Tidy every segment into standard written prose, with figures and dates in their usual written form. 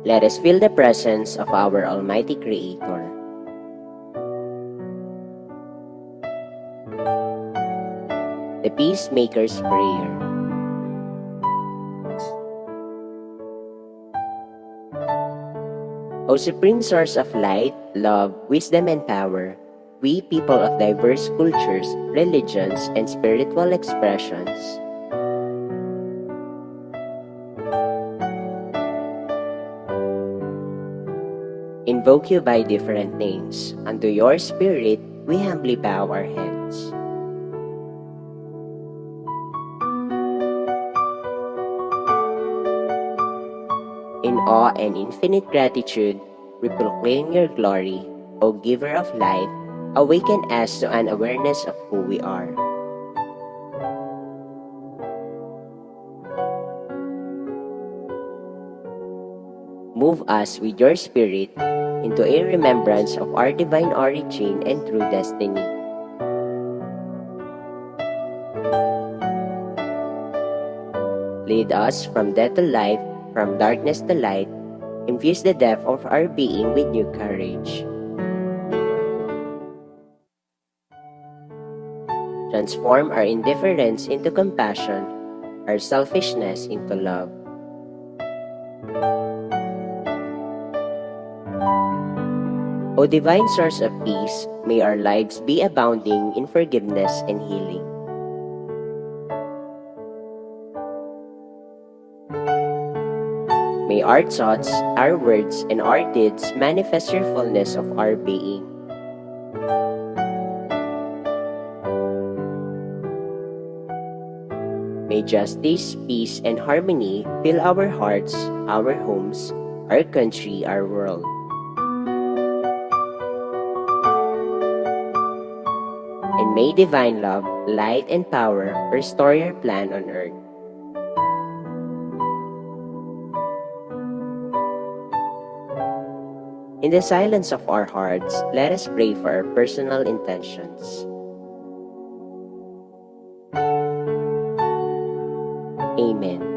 Let us feel the presence of our Almighty Creator. The Peacemaker's Prayer. O Supreme Source of light, love, wisdom, and power, we people of diverse cultures, religions, and spiritual expressions invoke you by different names. Unto your spirit, we humbly bow our heads. In awe and infinite gratitude, we proclaim your glory, O Giver of life. Awaken us to an awareness of who we are. Move us with your spirit into a remembrance of our divine origin and true destiny. Lead us from death to life, from darkness to light. Infuse the depth of our being with new courage. Transform our indifference into compassion, our selfishness into love. O divine source of peace, may our lives be abounding in forgiveness and healing. May our thoughts, our words, and our deeds manifest your fullness of our being. May justice, peace, and harmony fill our hearts, our homes, our country, our world. And may divine love, light, and power restore your plan on earth. In the silence of our hearts, let us pray for our personal intentions. Amen.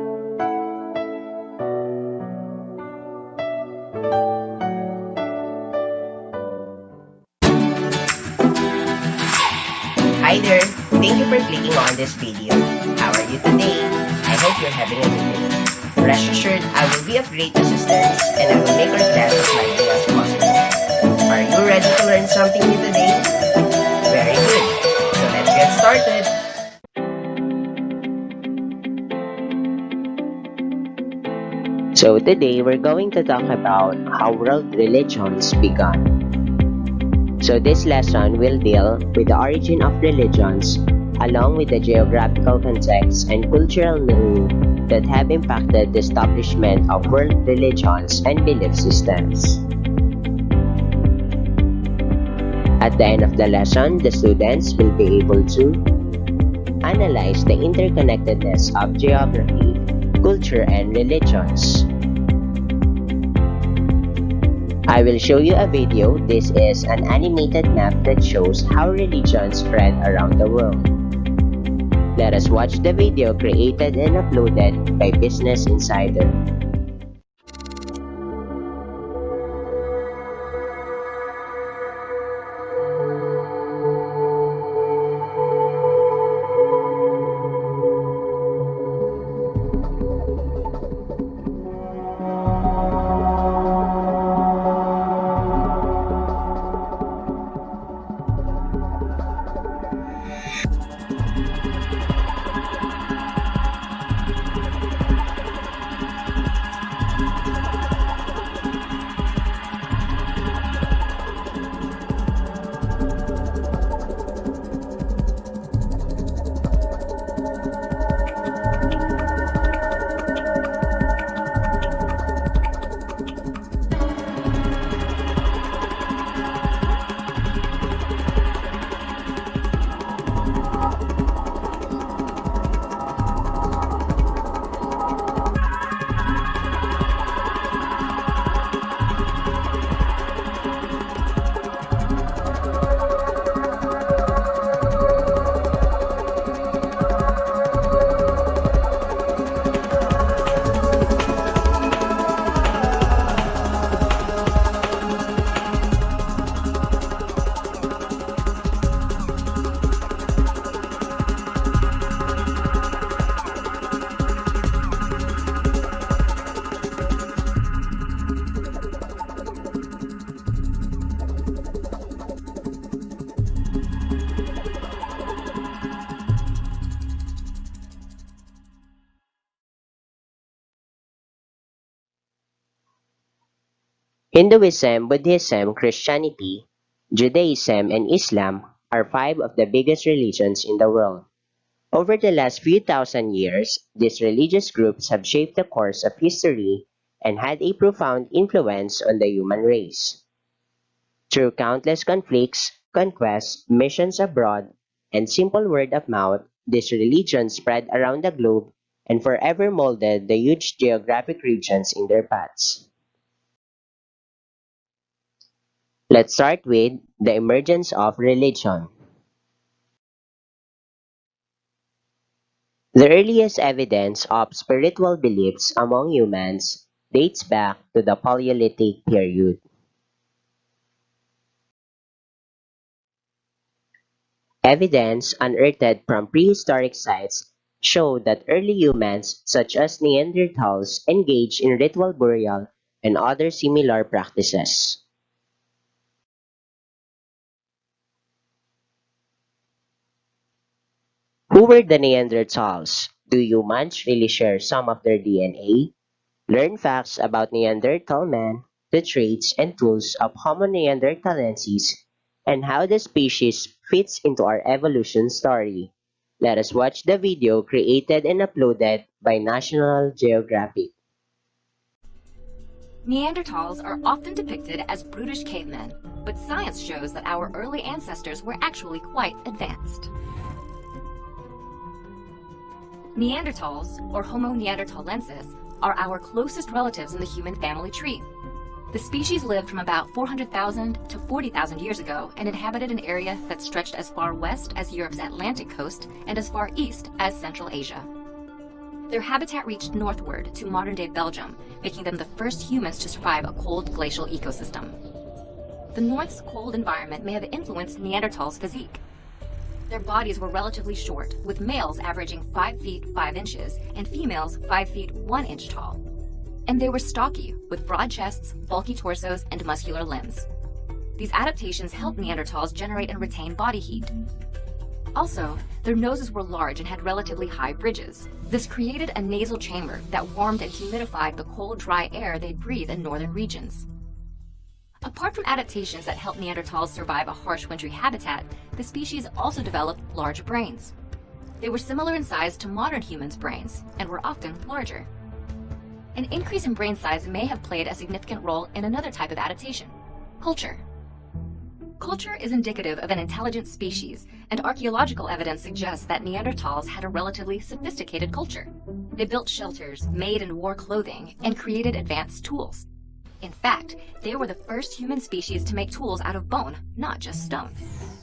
Hi there! Thank you for clicking on this video. How are you today? I hope you're having a good day. Rest assured, I will be of great assistance and I will make our class as lively as possible. Are you ready to learn something new today? Very good! So let's get started! So today, we're going to talk about how world religions began. So this lesson will deal with the origin of religions, along with the geographical context and cultural milieu that have impacted the establishment of world religions and belief systems. At the end of the lesson, the students will be able to analyze the interconnectedness of geography, culture, and religions. I will show you a video. This is an animated map that shows how religions spread around the world. Let us watch the video created and uploaded by Business Insider. Hinduism, Buddhism, Christianity, Judaism, and Islam are five of the biggest religions in the world. Over the last few thousand years, these religious groups have shaped the course of history and had a profound influence on the human race. Through countless conflicts, conquests, missions abroad, and simple word of mouth, these religions spread around the globe and forever molded the huge geographic regions in their paths. Let's start with the emergence of religion. The earliest evidence of spiritual beliefs among humans dates back to the Paleolithic period. Evidence unearthed from prehistoric sites show that early humans, such as Neanderthals, engaged in ritual burial and other similar practices. Who were the Neanderthals? Do humans really share some of their DNA? Learn facts about Neanderthal man, the traits and tools of Homo neanderthalensis, and how the species fits into our evolution story. Let us watch the video created and uploaded by National Geographic. Neanderthals are often depicted as brutish cavemen, but science shows that our early ancestors were actually quite advanced. Neanderthals, or Homo neanderthalensis, are our closest relatives in the human family tree. The species lived from about 400,000 to 40,000 years ago and inhabited an area that stretched as far west as Europe's Atlantic coast and as far east as Central Asia. Their habitat reached northward to modern-day Belgium, making them the first humans to survive a cold glacial ecosystem. The North's cold environment may have influenced Neanderthals' physique. Their bodies were relatively short, with males averaging 5 feet 5 inches and females 5 feet 1 inch tall. And they were stocky, with broad chests, bulky torsos, and muscular limbs. These adaptations helped Neanderthals generate and retain body heat. Also, their noses were large and had relatively high bridges. This created a nasal chamber that warmed and humidified the cold, dry air they breathe in northern regions. Apart from adaptations that helped Neanderthals survive a harsh wintry habitat, the species also developed large brains. They were similar in size to modern humans' brains and were often larger. An increase in brain size may have played a significant role in another type of adaptation: culture. Culture is indicative of an intelligent species, and archaeological evidence suggests that Neanderthals had a relatively sophisticated culture. They built shelters, made and wore clothing, and created advanced tools. In fact, they were the first human species to make tools out of bone, not just stone.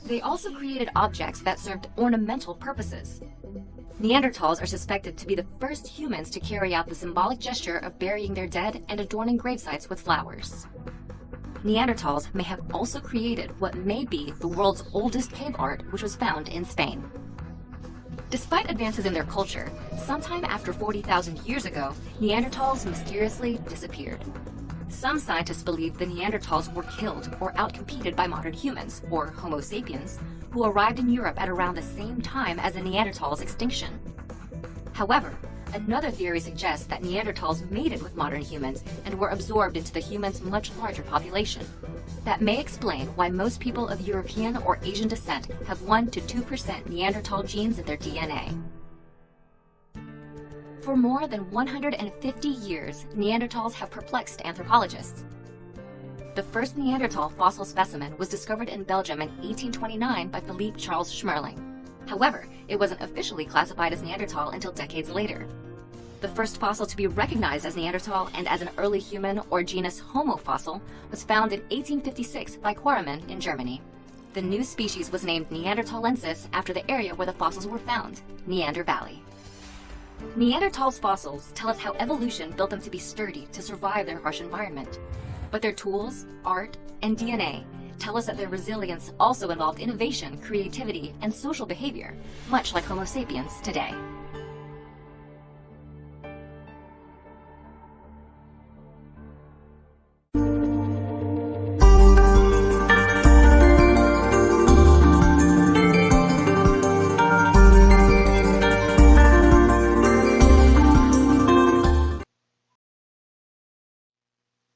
They also created objects that served ornamental purposes. Neanderthals are suspected to be the first humans to carry out the symbolic gesture of burying their dead and adorning gravesites with flowers. Neanderthals may have also created what may be the world's oldest cave art, which was found in Spain. Despite advances in their culture, sometime after 40,000 years ago, Neanderthals mysteriously disappeared. Some scientists believe the Neanderthals were killed or outcompeted by modern humans, or Homo sapiens, who arrived in Europe at around the same time as the Neanderthals' extinction. However, another theory suggests that Neanderthals mated with modern humans and were absorbed into the humans' much larger population. That may explain why most people of European or Asian descent have 1 to 2% Neanderthal genes in their DNA. For more than 150 years, Neanderthals have perplexed anthropologists. The first Neanderthal fossil specimen was discovered in Belgium in 1829 by Philippe Charles Schmerling. However, it wasn't officially classified as Neanderthal until decades later. The first fossil to be recognized as Neanderthal and as an early human or genus Homo fossil was found in 1856 by Quareman in Germany. The new species was named Neanderthalensis after the area where the fossils were found, Neander Valley. Neanderthals' fossils tell us how evolution built them to be sturdy to survive their harsh environment. But their tools, art, and DNA tell us that their resilience also involved innovation, creativity, and social behavior, much like Homo sapiens today.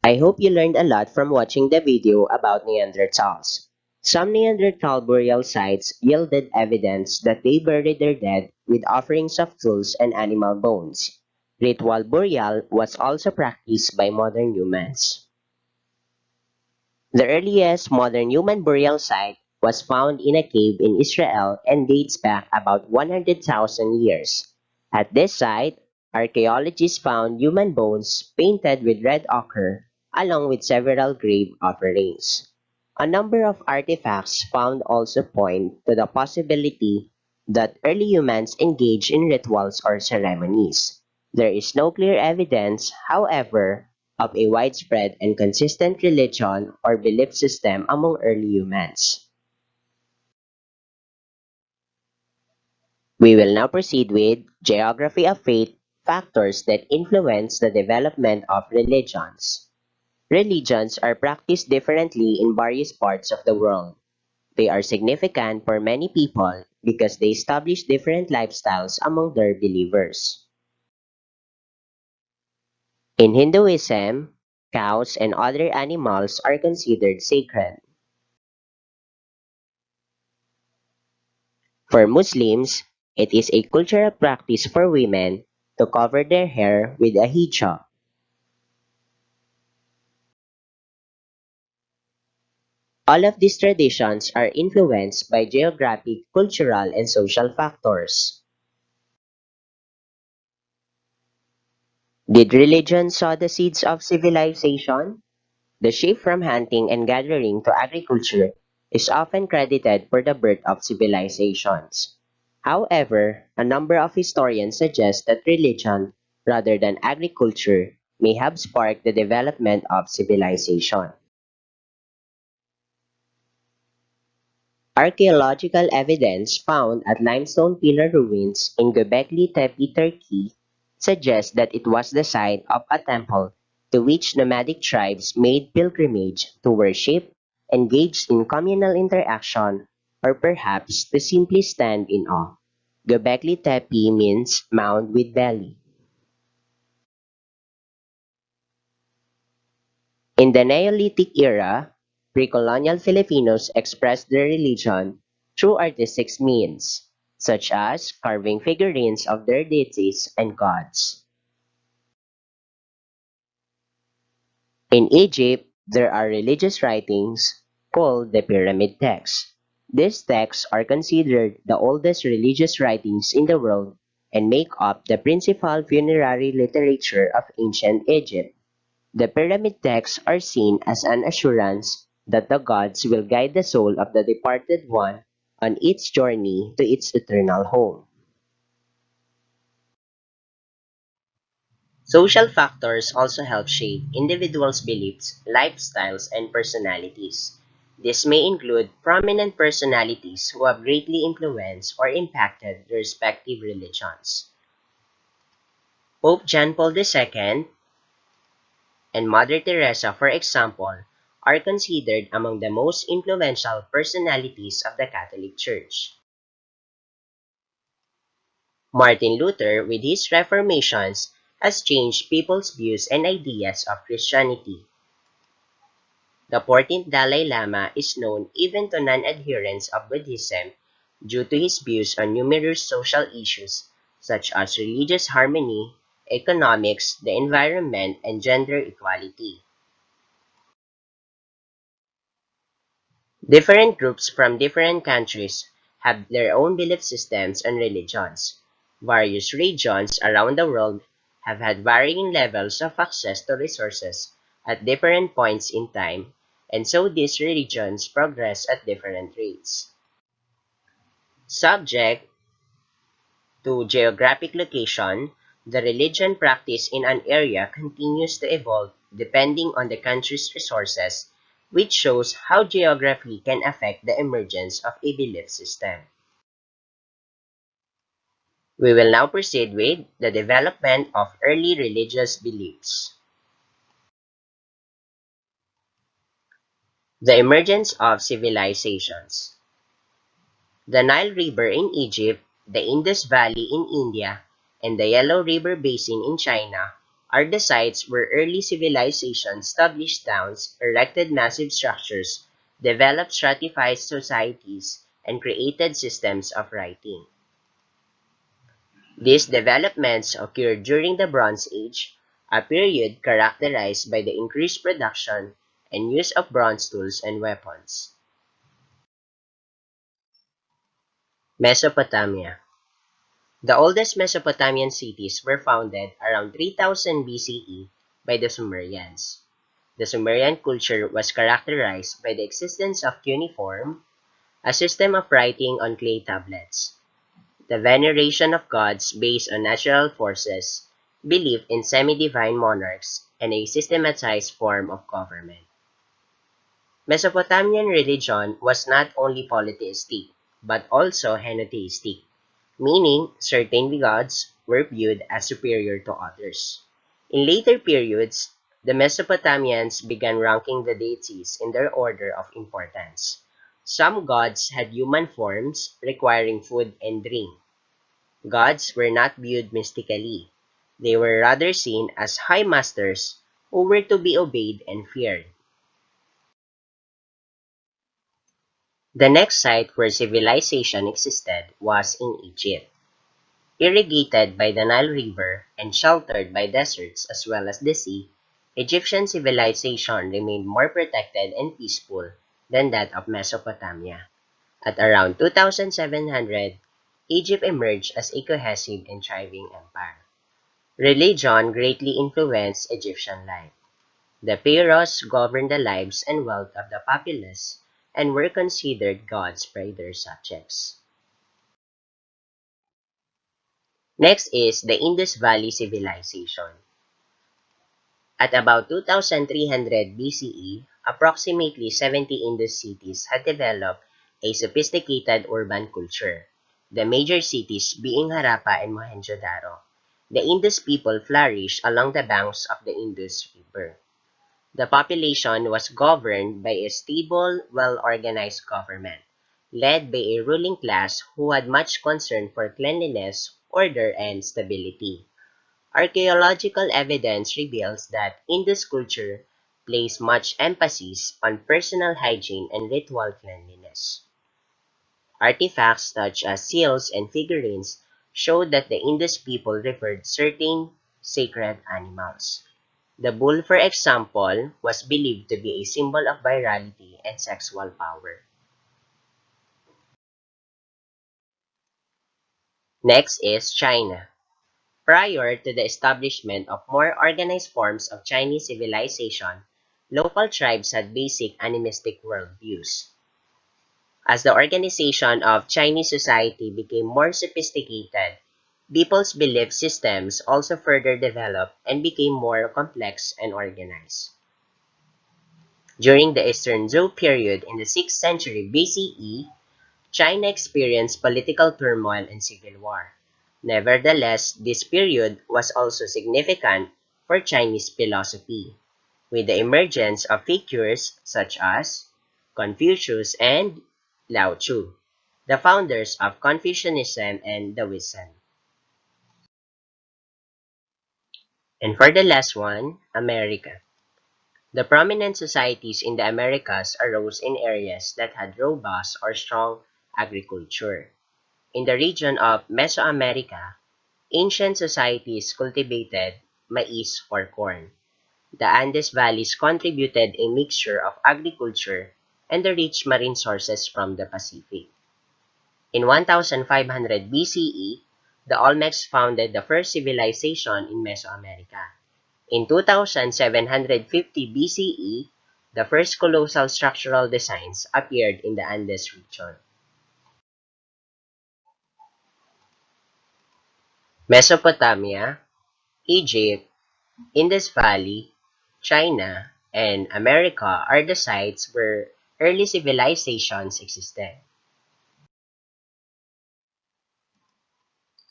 I I hope you learned a lot from watching the video about Neanderthals. Some Neanderthal burial sites yielded evidence that they buried their dead with offerings of tools and animal bones. Ritual burial was also practiced by modern humans. The earliest modern human burial site was found in a cave in Israel and dates back about 100,000 years. At this site, archaeologists found human bones painted with red ochre, along with several grave offerings. A number of artifacts found also point to the possibility that early humans engaged in rituals or ceremonies. There is no clear evidence, however, of a widespread and consistent religion or belief system among early humans. We will now proceed with geography of faith, factors that influence the development of religions. Religions are practiced differently in various parts of the world. They are significant for many people because they establish different lifestyles among their believers. In Hinduism, cows and other animals are considered sacred. For Muslims, it is a cultural practice for women to cover their hair with a hijab. All of these traditions are influenced by geographic, cultural, and social factors. Did religion sow the seeds of civilization? The shift from hunting and gathering to agriculture is often credited for the birth of civilizations. However, a number of historians suggest that religion, rather than agriculture, may have sparked the development of civilization. Archaeological evidence found at limestone pillar ruins in Göbekli Tepe, Turkey, suggests that it was the site of a temple to which nomadic tribes made pilgrimage to worship, engaged in communal interaction, or perhaps to simply stand in awe. Göbekli Tepe means mound with belly. In the Neolithic era, pre-colonial Filipinos expressed their religion through artistic means, such as carving figurines of their deities and gods. In Egypt, there are religious writings called the Pyramid Texts. These texts are considered the oldest religious writings in the world and make up the principal funerary literature of ancient Egypt. The pyramid texts are seen as an assurance that the gods will guide the soul of the departed one on its journey to its eternal home. Social factors also help shape individuals' beliefs, lifestyles, and personalities. This may include prominent personalities who have greatly influenced or impacted their respective religions. Pope John Paul II and Mother Teresa, for example, are considered among the most influential personalities of the Catholic Church. Martin Luther, with his reformations, has changed people's views and ideas of Christianity. The 14th Dalai Lama is known even to non-adherents of Buddhism due to his views on numerous social issues such as religious harmony, economics, the environment, and gender equality. Different groups from different countries have their own belief systems and religions. Various regions around the world have had varying levels of access to resources at different points in time, and so these religions progress at different rates. Subject to geographic location, the religion practiced in an area continues to evolve depending on the country's resources, which shows how geography can affect the emergence of a belief system. We will now proceed with the development of early religious beliefs. The emergence of civilizations. The Nile River in Egypt, the Indus Valley in India, and the Yellow River Basin in China are the sites where early civilizations established towns, erected massive structures, developed stratified societies, and created systems of writing. These developments occurred during the Bronze Age, a period characterized by the increased production and use of bronze tools and weapons. Mesopotamia. The oldest Mesopotamian cities were founded around 3000 BCE by the Sumerians. The Sumerian culture was characterized by the existence of cuneiform, a system of writing on clay tablets, the veneration of gods based on natural forces, belief in semi-divine monarchs, and a systematized form of government. Mesopotamian religion was not only polytheistic, but also henotheistic, meaning certain gods were viewed as superior to others. In later periods, the Mesopotamians began ranking the deities in their order of importance. Some gods had human forms, requiring food and drink. Gods were not viewed mystically. They were rather seen as high masters who were to be obeyed and feared. The next site where civilization existed was in Egypt. Irrigated by the Nile River and sheltered by deserts as well as the sea, Egyptian civilization remained more protected and peaceful than that of Mesopotamia. At around 2700, Egypt emerged as a cohesive and thriving empire. Religion greatly influenced Egyptian life. The pharaohs governed the lives and wealth of the populace and were considered gods by their subjects. Next is the Indus Valley Civilization. At about 2300 BCE, approximately 70 Indus cities had developed a sophisticated urban culture, the major cities being Harappa and Mohenjo-daro. The Indus people flourished along the banks of the Indus River. The population was governed by a stable, well-organized government, led by a ruling class who had much concern for cleanliness, order, and stability. Archaeological evidence reveals that Indus culture placed much emphasis on personal hygiene and ritual cleanliness. Artifacts such as seals and figurines show that the Indus people revered certain sacred animals. The bull, for example, was believed to be a symbol of virality and sexual power. Next is China. Prior to the establishment of more organized forms of Chinese civilization, local tribes had basic animistic worldviews. As the organization of Chinese society became more sophisticated, people's belief systems also further developed and became more complex and organized. During the Eastern Zhou period in the 6th century BCE, China experienced political turmoil and civil war. Nevertheless, this period was also significant for Chinese philosophy, with the emergence of figures such as Confucius and Lao Tzu, the founders of Confucianism and Taoism. And for the last one, America. The prominent societies in the Americas arose in areas that had robust or strong agriculture. In the region of Mesoamerica, ancient societies cultivated maize or corn. The Andes valleys contributed a mixture of agriculture and the rich marine sources from the Pacific. In 1500 BCE, the Olmecs founded the first civilization in Mesoamerica. In 2750 BCE, the first colossal structural designs appeared in the Andes region. Mesopotamia, Egypt, Indus Valley, China, and America are the sites where early civilizations existed.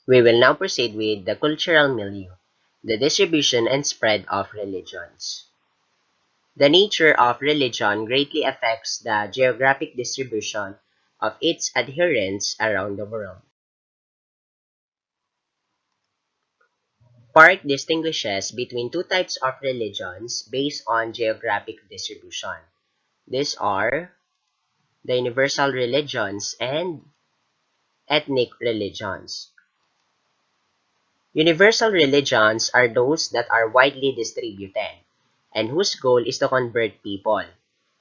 We will now proceed with the cultural milieu, the distribution and spread of religions. The nature of religion greatly affects the geographic distribution of its adherents around the world. Park distinguishes between two types of religions based on geographic distribution. These are the universal religions and ethnic religions. Universal religions are those that are widely distributed and whose goal is to convert people.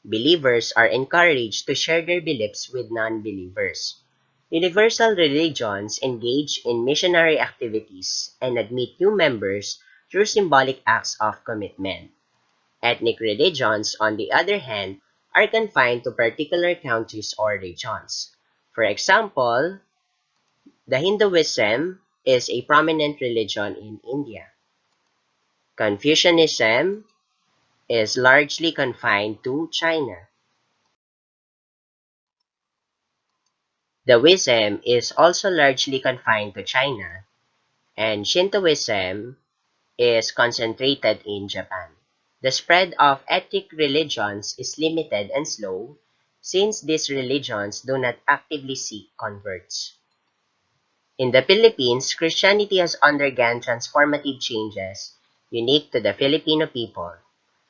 Believers are encouraged to share their beliefs with non-believers. Universal religions engage in missionary activities and admit new members through symbolic acts of commitment. Ethnic religions, on the other hand, are confined to particular countries or regions. For example, the Hinduism is a prominent religion in India. Confucianism is largely confined to China. Taoism is also largely confined to China, and Shintoism is concentrated in Japan. The spread of ethnic religions is limited and slow, since these religions do not actively seek converts. In the Philippines, Christianity has undergone transformative changes unique to the Filipino people.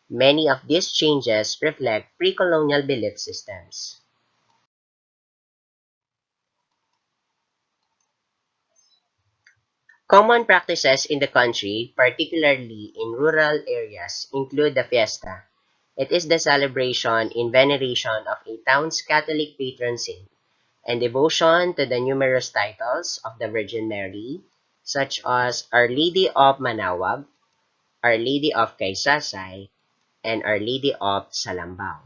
Many of these changes reflect pre-colonial belief systems. Common practices in the country, particularly in rural areas, include the fiesta. It is the celebration in veneration of a town's Catholic patron saint and devotion to the numerous titles of the Virgin Mary, such as Our Lady of Manaoag, Our Lady of Kaysasay, and Our Lady of Salambao.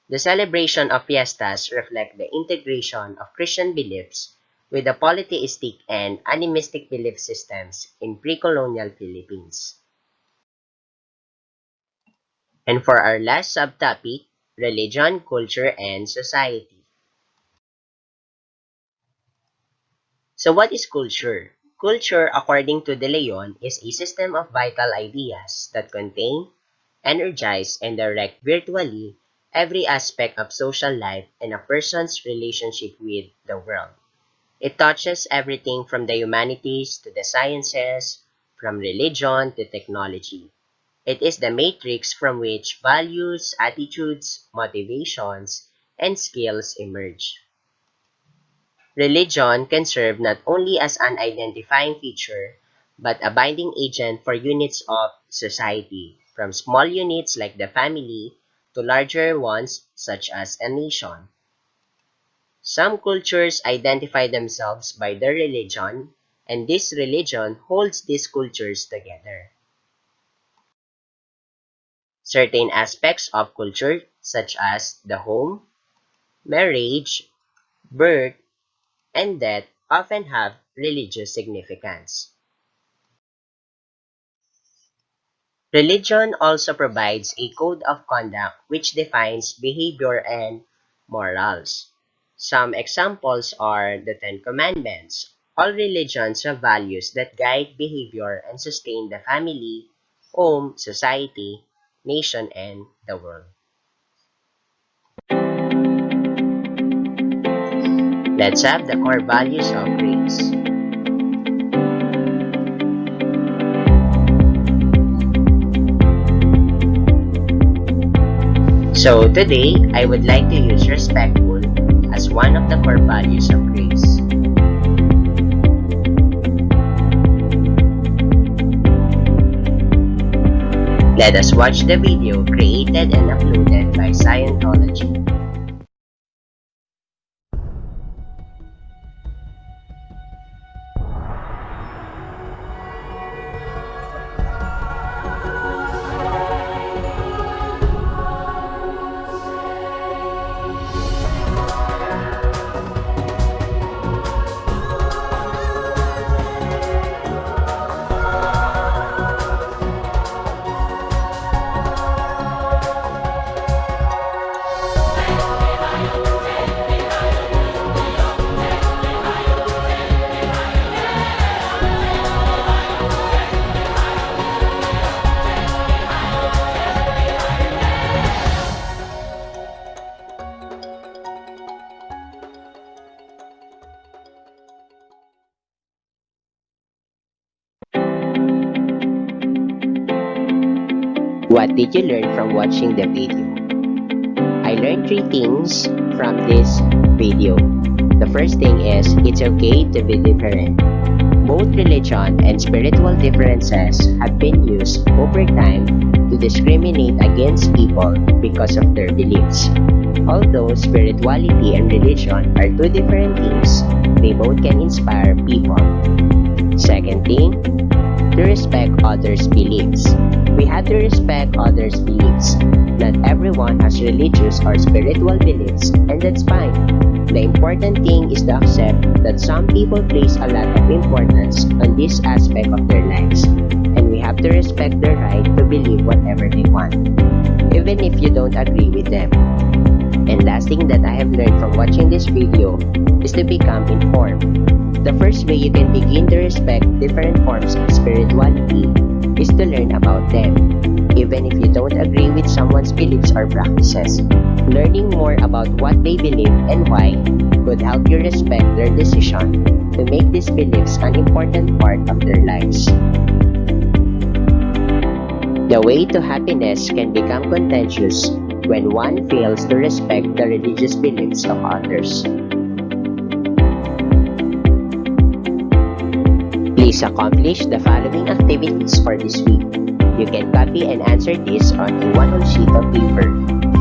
The celebration of fiestas reflect the integration of Christian beliefs with the polytheistic and animistic belief systems in pre-colonial Philippines. And for our last subtopic, religion, culture, and society. So what is culture? Culture, according to De Leon, is a system of vital ideas that contain, energize, and direct virtually every aspect of social life and a person's relationship with the world. It touches everything from the humanities to the sciences, from religion to technology. It is the matrix from which values, attitudes, motivations, and skills emerge. Religion can serve not only as an identifying feature, but a binding agent for units of society, from small units like the family to larger ones such as a nation. Some cultures identify themselves by their religion, and this religion holds these cultures together. Certain aspects of culture, such as the home, marriage, birth, and death, often have religious significance. Religion also provides a code of conduct which defines behavior and morals. Some examples are the Ten Commandments. All religions have values that guide behavior and sustain the family, home, society, nation, and the world. Let's have the core values of grace. So today, I would like to use respectful as one of the core values of grace. Let us watch the video created and uploaded by Scientology. What did you learn from watching the video? I learned 3 things from this video. The first thing is, it's okay to be different. Both religion and spiritual differences have been used over time to discriminate against people because of their beliefs. Although spirituality and religion are two different things, they both can inspire people. Second thing, to respect others' beliefs. We have to respect others' beliefs. Not everyone has religious or spiritual beliefs, and that's fine. The important thing is to accept that some people place a lot of importance on this aspect of their lives, and we have to respect their right to believe whatever they want, even if you don't agree with them. And last thing that I have learned from watching this video is to become informed. The first way you can begin to respect different forms of spirituality is to learn about them. Even if you don't agree with someone's beliefs or practices, learning more about what they believe and why could help you respect their decision to make these beliefs an important part of their lives. The way to happiness can become contentious when one fails to respect the religious beliefs of others. Please accomplish the following activities for this week. You can copy and answer this on a one whole sheet of paper.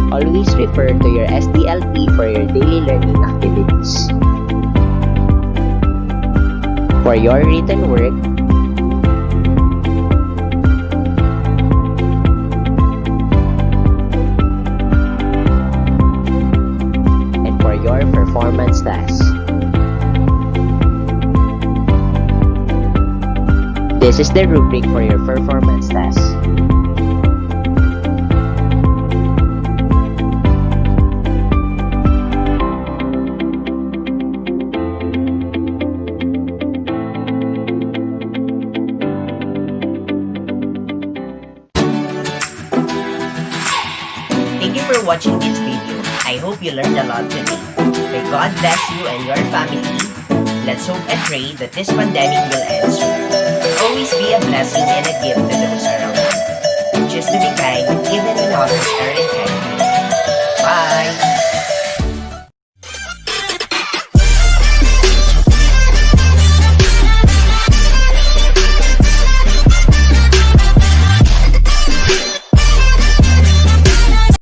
Always refer to your SDLP for your daily learning activities. For your written work, and for your performance task. This is the rubric for your performance task. Thank you for watching this video. I hope you learned a lot today. May God bless you and your family. Let's hope and pray that this pandemic will end soon. Always be a blessing and a gift to those around you. Choose to be kind even when others aren't kind.